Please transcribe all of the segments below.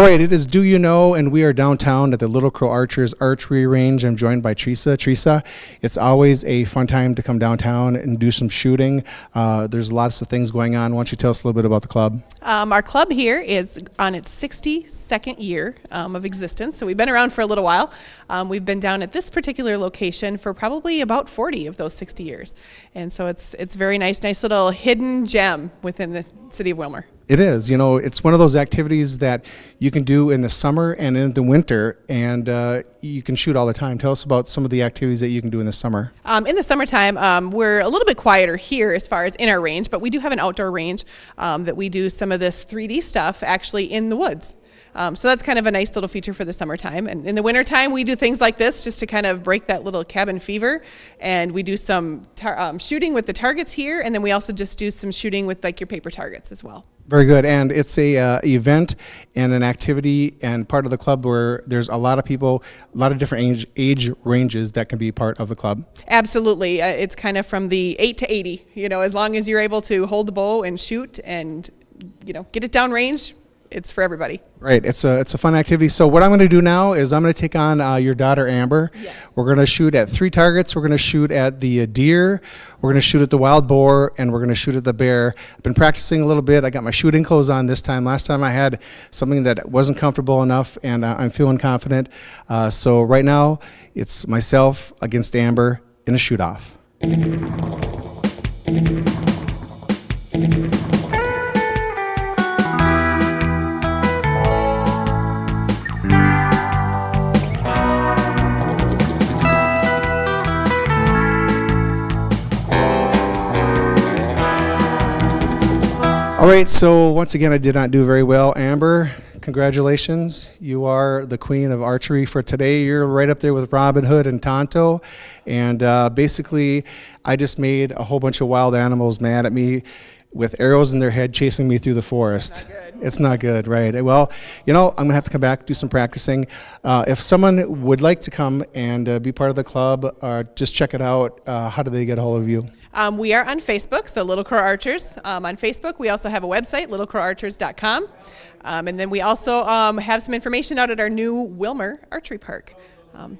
right, it is Do You Know, and we are downtown at the Little Crow Archers Archery Range. I'm joined by Teresa. Teresa, it's always a fun time to come downtown and do some shooting. There's lots of things going on. Why don't you tell us a little bit about the club? Our club here is on its 62nd year of existence, so we've been around for a little while. We've been down at this particular location for probably about 40 of those 60 years, and so it's very nice little hidden gem within the city of Willmar. It is. You know, it's one of those activities that you can do in the summer and in the winter, and you can shoot all the time. Tell us about some of the activities that you can do in the summer. In the summertime, we're a little bit quieter here as far as in our range, but we do have an outdoor range that we do some of this 3D stuff actually in the woods. So that's kind of a nice little feature for the summertime. And in the wintertime, we do things like this just to kind of break that little cabin fever. And we do some shooting with the targets here, and then we also just do some shooting with like your paper targets as well. Very good. And it's a event and an activity and part of the club where there's a lot of people, a lot of different age ranges that can be part of the club. Absolutely. It's kind of from the 8 to 80, you know, as long as you're able to hold the bow and shoot and, you know, get it down range. It's for everybody. Right. It's a fun activity. So what I'm going to do now is I'm going to take on your daughter, Amber. Yes. We're going to shoot at 3 targets. We're going to shoot at the deer. We're going to shoot at the wild boar, and we're going to shoot at the bear. I've been practicing a little bit. I got my shooting clothes on this time. Last time I had something that wasn't comfortable enough, and I'm feeling confident. So right now, it's myself against Amber in a shoot-off. All right, so once again, I did not do very well. Amber, congratulations. You are the queen of archery for today. You're right up there with Robin Hood and Tonto. And basically, I just made a whole bunch of wild animals mad at me with arrows in their head chasing me through the forest. It's not good, right? Well, you know, I'm going to have to come back, do some practicing. If someone would like to come and be part of the club, just check it out. How do they get a hold of you? We are on Facebook, so Little Crow Archers. On Facebook, we also have a website, littlecrowarchers.com. And then we also have some information out at our new Willmar Archery Park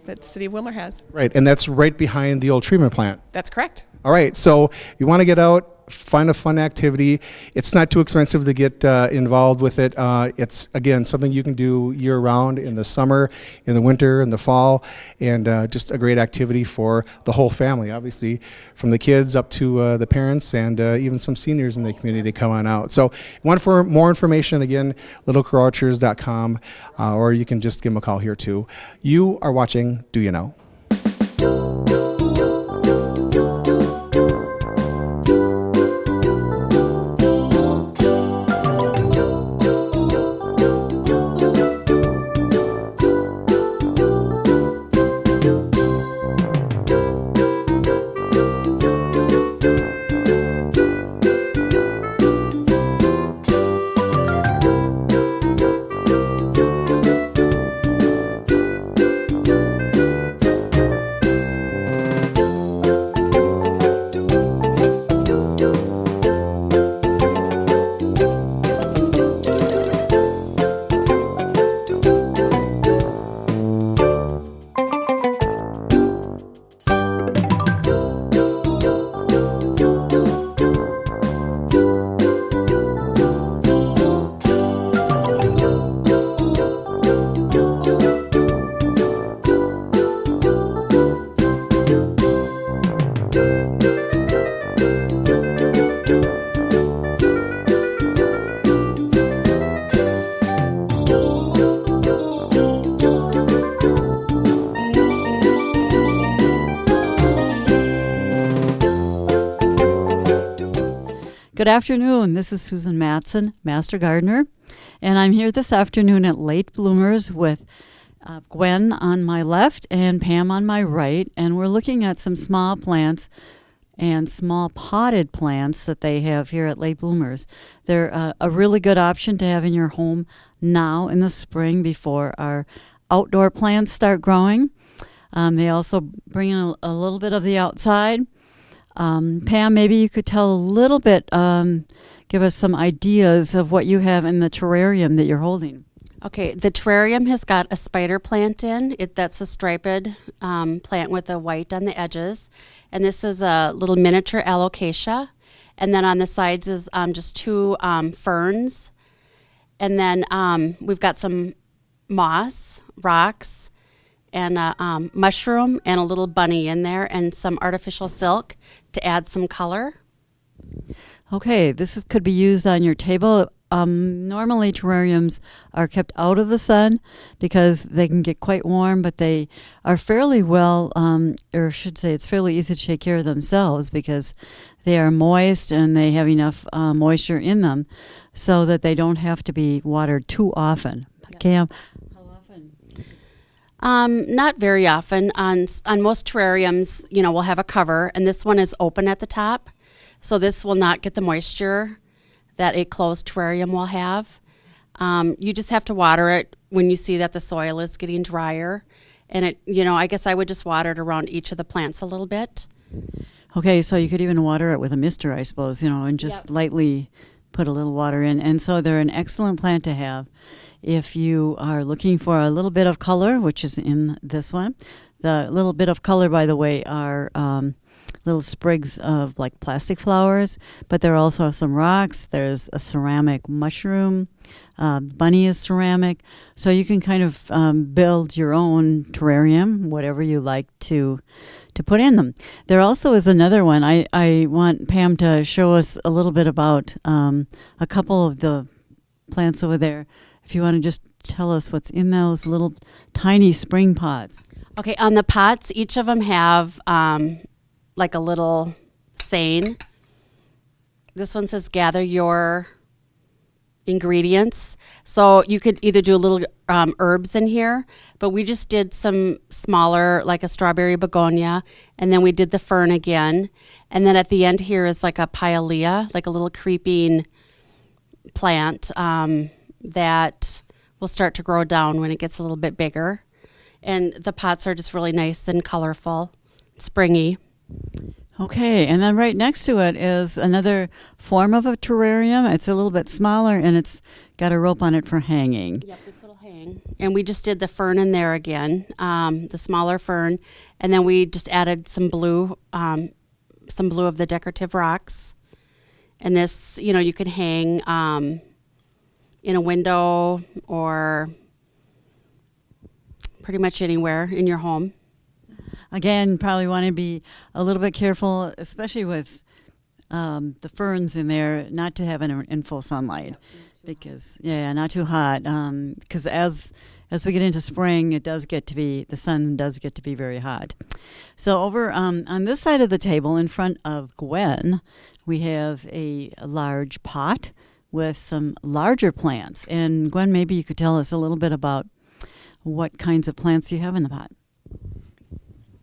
that the city of Willmar has. Right, and that's right behind the old treatment plant. That's correct. All right, so you want to get out, find a fun activity. It's not too expensive to get involved with it. It's, again, something you can do year-round in the summer, in the winter, in the fall, and just a great activity for the whole family, obviously, from the kids up to the parents and even some seniors in the community to come on out. So want for more information, again, littlecrowarchers.com, or you can just give them a call here, too. You are watching Do You Know? Good afternoon. This is Susan Matson, Master Gardener, and I'm here this afternoon at Late Bloomers with Gwen on my left and Pam on my right, and we're looking at some small plants and small potted plants that they have here at Late Bloomers. They're a really good option to have in your home now in the spring before our outdoor plants start growing. They also bring in a little bit of the outside. Pam, maybe you could tell a little bit, give us some ideas of what you have in the terrarium that you're holding. Okay, the terrarium has got a spider plant in it. That's a striped plant with a white on the edges, and this is a little miniature alocasia. And then on the sides is just two ferns, and then we've got some moss, rocks, and a mushroom, and a little bunny in there, and some artificial silk to add some color. Okay, could be used on your table. Normally, terrariums are kept out of the sun because they can get quite warm, but they are fairly well, or I should say, it's fairly easy to take care of themselves because they are moist and they have enough moisture in them so that they don't have to be watered too often. Yep. Cam, how often? Not very often. On most terrariums, we'll have a cover, and this one is open at the top, so this will not get the moisture that a closed terrarium will have. You just have to water it when you see that the soil is getting drier. And I guess I would just water it around each of the plants a little bit. Okay, so you could even water it with a mister, I suppose, and just lightly put a little water in. And so they're an excellent plant to have if you are looking for a little bit of color, which is in this one. The little bit of color, by the way, are little sprigs of like plastic flowers, but there are also some rocks. There's a ceramic mushroom. Bunny is ceramic. So you can kind of build your own terrarium, whatever you like to put in them. There also is another one. I want Pam to show us a little bit about a couple of the plants over there. If you want to just tell us what's in those little tiny spring pots. Okay, on the pots, each of them have like a little saying. This one says, gather your ingredients. So you could either do little herbs in here, but we just did some smaller, like a strawberry begonia, and then we did the fern again. And then at the end here is like a pyalea, like a little creeping plant that will start to grow down when it gets a little bit bigger. And the pots are just really nice and colorful, springy. Okay, and then right next to it is another form of a terrarium. It's a little bit smaller, and it's got a rope on it for hanging. Yep, this will hang. And we just did the fern in there again, the smaller fern, and then we just added some blue of the decorative rocks. And this, you can hang in a window or pretty much anywhere in your home. Again, probably want to be a little bit careful, especially with the ferns in there, not to have it in full sunlight, because not too hot. Because as we get into spring, the sun does get to be very hot. So over on this side of the table, in front of Gwen, we have a large pot with some larger plants. And Gwen, maybe you could tell us a little bit about what kinds of plants you have in the pot.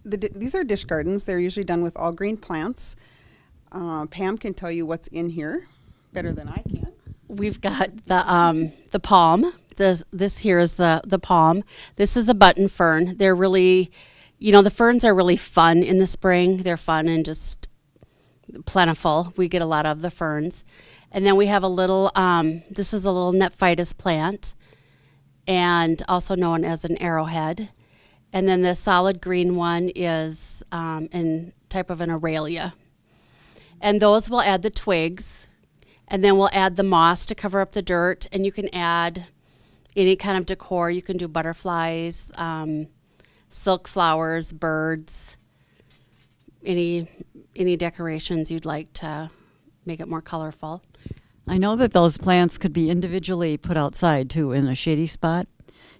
These are dish gardens. They're usually done with all green plants. Pam can tell you what's in here better than I can. We've got the palm. This here is the palm. This is a button fern. They're really, the ferns are really fun in the spring. They're fun and just plentiful. We get a lot of the ferns. And then we have a little, this is a little Nephitis plant, and also known as an arrowhead. And then the solid green one is in type of an Aralia. And those will add the twigs, and then we'll add the moss to cover up the dirt, and you can add any kind of decor. You can do butterflies, silk flowers, birds, any decorations you'd like to make it more colorful. I know that those plants could be individually put outside, too, in a shady spot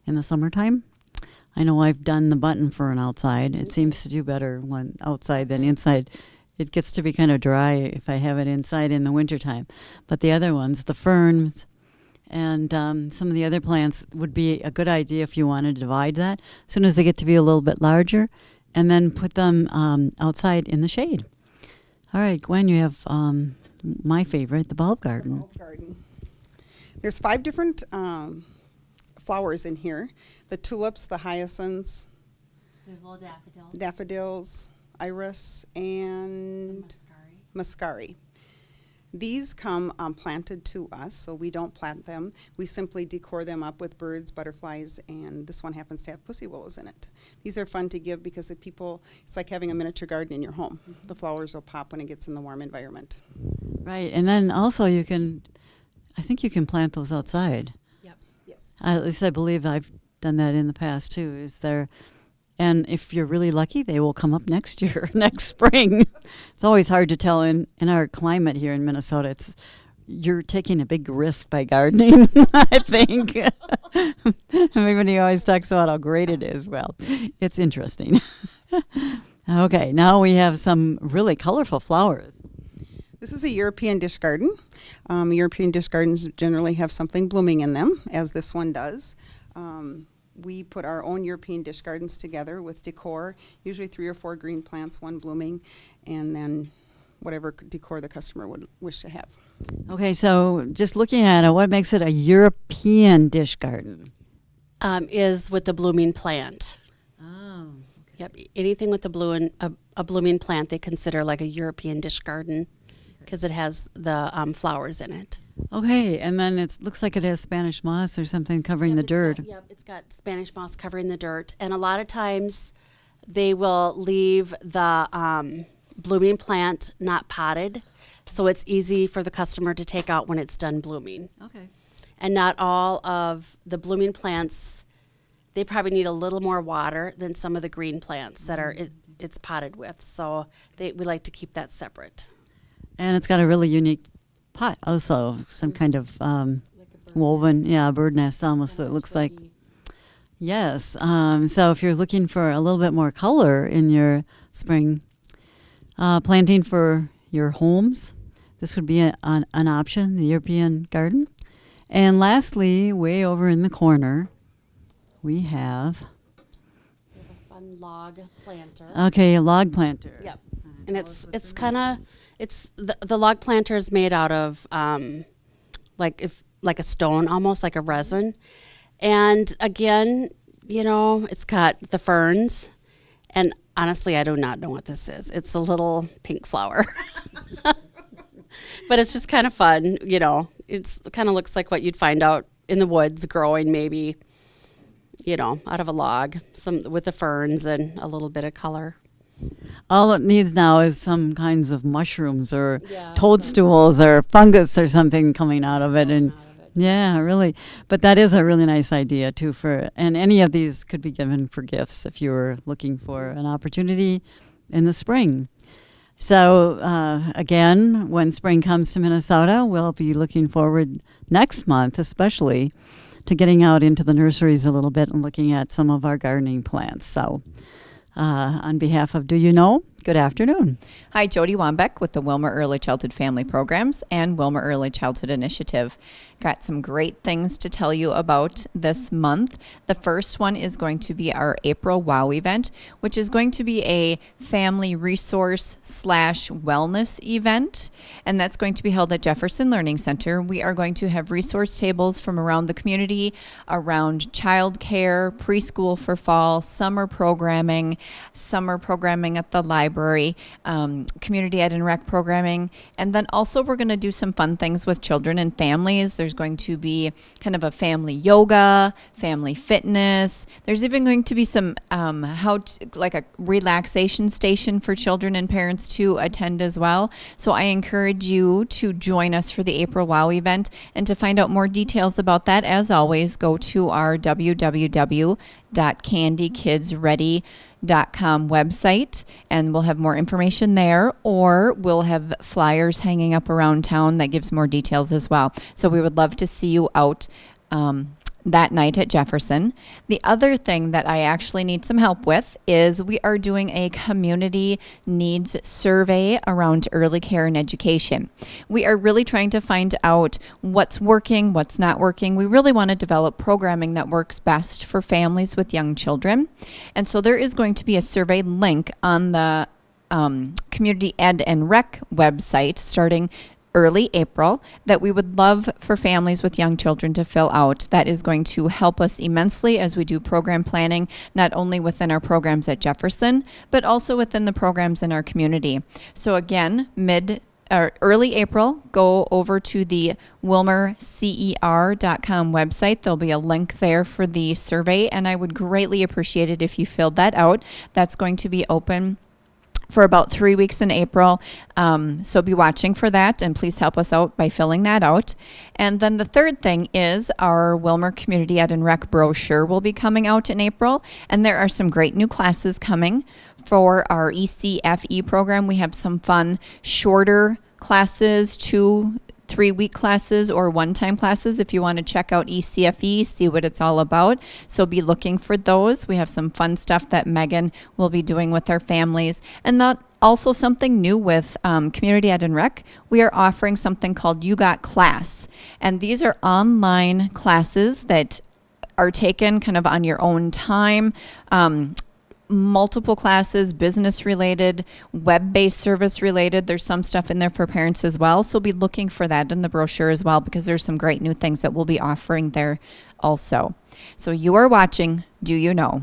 in the summertime. I know I've done the button fern outside. It seems to do better when outside than inside. It gets to be kind of dry if I have it inside in the wintertime. But the other ones, the ferns and some of the other plants, would be a good idea if you want to divide that as soon as they get to be a little bit larger, and then put them outside in the shade. All right, Gwen, you have my favorite, the bulb garden. The bulb garden. There's 5 different flowers in here. The tulips, the hyacinths. There's little daffodils, iris, and muscari. These come planted to us, so we don't plant them. We simply decor them up with birds, butterflies, and this one happens to have pussy willows in it. These are fun to give because it's like having a miniature garden in your home. The flowers will pop when it gets in the warm environment. Right, and then also I think you can plant those outside. Yep. Yes. At least I believe I've done that in the past too. And if you're really lucky, they will come up next year, next spring. It's always hard to tell in our climate here in Minnesota. You're taking a big risk by gardening, I think. Everybody always talks about how great it is. Well, it's interesting. Okay, now we have some really colorful flowers. This is a European dish garden. European dish gardens generally have something blooming in them, as this one does. We put our own European dish gardens together with decor, usually 3 or 4 green plants, 1 blooming, and then whatever decor the customer would wish to have. Okay, so just looking at it, what makes it a European dish garden? Is with the blooming plant. Oh. Yep, anything with a blooming plant they consider like a European dish garden because it has the flowers in it. Okay, and then it looks like it has Spanish moss or something covering the dirt. It's got Spanish moss covering the dirt. And a lot of times they will leave the blooming plant not potted, so it's easy for the customer to take out when it's done blooming. Okay. And not all of the blooming plants, they probably need a little more water than some of the green plants that are it's potted with. So we like to keep that separate. And it's got a really unique pot also, some kind of woven, bird nest almost that looks like. Yes, so if you're looking for a little bit more color in your spring planting for your homes, this would be an option, the European garden. And lastly, way over in the corner, we have A fun log planter. a log planter. Yep. And it's kind of the log planter is made out of like a stone, almost like a resin. And again, it's got the ferns. And honestly, I do not know what this is. It's a little pink flower. But it's just kind of fun, It kind of looks like what you'd find out in the woods growing maybe, out of a log, some with the ferns and a little bit of color. All it needs now is some kinds of mushrooms or toadstools or fungus or something coming out of it. And yeah, really. But that is a really nice idea too and any of these could be given for gifts if you were looking for an opportunity in the spring. So again, when spring comes to Minnesota, we'll be looking forward next month especially to getting out into the nurseries a little bit and looking at some of our gardening plants. So on behalf of Do You Know, good afternoon. Hi, Jody Wambeck with the Wilmer Early Childhood Family Programs and Wilmer Early Childhood Initiative. Got some great things to tell you about this month. The first one is going to be our April WOW event, which is going to be a family resource / wellness event, and that's going to be held at Jefferson Learning Center. We are going to have resource tables from around the community around childcare, preschool for fall, summer programming at the library, community ed and rec programming, and then also we're going to do some fun things with children and families. There's going to be kind of a family yoga, family fitness. There's even going to be some like a relaxation station for children and parents to attend as well. So I encourage you to join us for the April WOW event, and to find out more details about that, as always, go to our www.candykidsready.com website, and we'll have more information there, or we'll have flyers hanging up around town that gives more details as well. So we would love to see you out that night at Jefferson. The other thing that I actually need some help with is we are doing a community needs survey around early care and education. We are really trying to find out what's working, what's not working. We really want to develop programming that works best for families with young children. And so there is going to be a survey link on the Community Ed and Rec website starting early April that we would love for families with young children to fill out. That is going to help us immensely as we do program planning, not only within our programs at Jefferson, but also within the programs in our community. So again, early April, go over to the wilmercer.com website. There'll be a link there for the survey, and I would greatly appreciate it if you filled that out. That's going to be open for about 3 weeks in April. So be watching for that, and please help us out by filling that out. And then the third thing is our Wilmer Community Ed and Rec brochure will be coming out in April, and there are some great new classes coming for our ECFE program. We have some fun shorter classes, 2-3-week classes or one-time classes if you want to check out ECFE, see what it's all about. So be looking for those. We have some fun stuff that Megan will be doing with our families. And that also something new with Community Ed and Rec. We are offering something called You Got Class. And these are online classes that are taken kind of on your own time. Multiple classes, business related, web-based service related. There's some stuff in there for parents as well. So be looking for that in the brochure as well, because there's some great new things that we'll be offering there also. So you are watching Do You Know?